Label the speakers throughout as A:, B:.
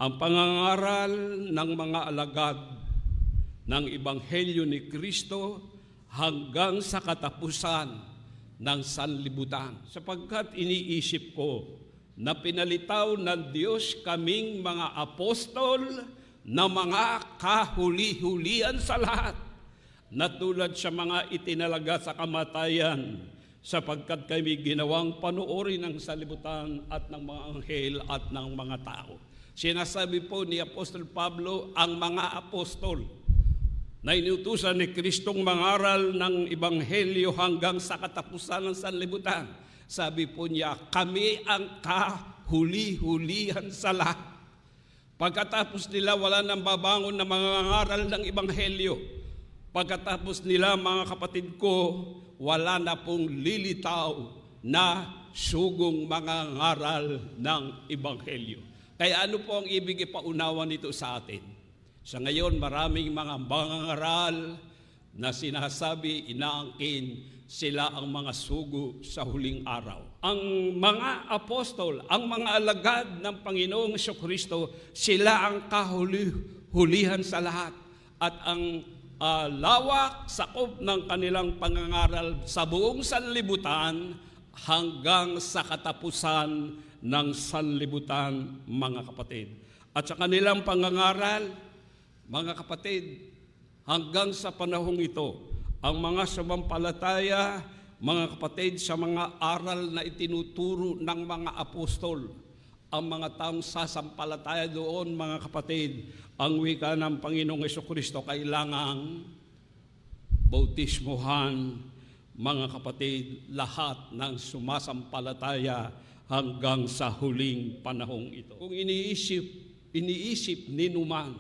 A: ang pangangaral ng mga alagad ng Ebanghelyo ni Kristo hanggang sa katapusan ng sanlibutan. Sapagkat iniisip ko na pinalitaw ng Diyos kaming mga apostol na mga kahuli-hulian sa lahat, na tulad sa mga itinalaga sa kamatayan, sapagkat kami ginawang panuorin ng sanlibutan at ng mga anghel at ng mga tao. Sinasabi po ni Apostol Pablo, ang mga apostol na inutusan ni Kristong mangaral ng Ebanghelyo hanggang sa katapusan ng sanlibutan. Sabi po niya, kami ang kahuli-hulihan sa lahat. Pagkatapos nila, wala nang babangon na mangangaral ng Ebanghelyo. Pagkatapos nila, mga kapatid ko, wala na pong lilitaw na sugong mangangaral ng Ebanghelyo. Kaya ano po ang ibig ipaunawa nito sa atin? Sa ngayon, maraming mga mangangaral na sinasabi, inaangkin, sila ang mga sugo sa huling araw. Ang mga apostol, ang mga alagad ng Panginoong Jesucristo, sila ang kahuli-hulihan sa lahat. At ang lawak, sakop ng kanilang pangangaral sa buong sanlibutan hanggang sa katapusan ng sanlibutan, mga kapatid. At sa kanilang pangangaral, mga kapatid, hanggang sa panahong ito, ang mga sumampalataya, mga kapatid, sa mga aral na itinuturo ng mga apostol, ang mga taong sasampalataya doon, mga kapatid, ang wika ng Panginoong Jesucristo kailangang bautismuhan, mga kapatid, lahat ng sumasampalataya hanggang sa huling panahong ito. Kung iniisip ni Numan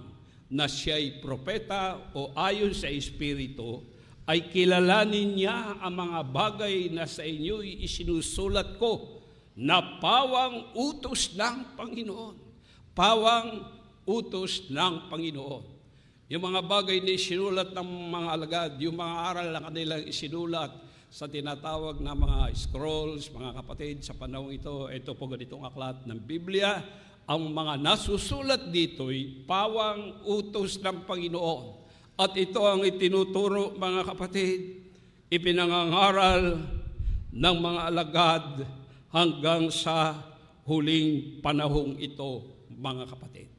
A: na siya'y propeta o ayon sa Espiritu, ay kilalanin niya ang mga bagay na sa inyo'y isinusulat ko na pawang utos ng Panginoon. Pawang utos ng Panginoon. Yung mga bagay na isinulat ng mga alagad, yung mga aral na kanilang isinulat sa tinatawag na mga scrolls, mga kapatid, sa panahon ito po ganitong aklat ng Biblia, ang mga nasusulat dito'y pawang utos ng Panginoon. At ito ang itinuturo, mga kapatid, ipinangangaral ng mga alagad hanggang sa huling panahong ito, mga kapatid.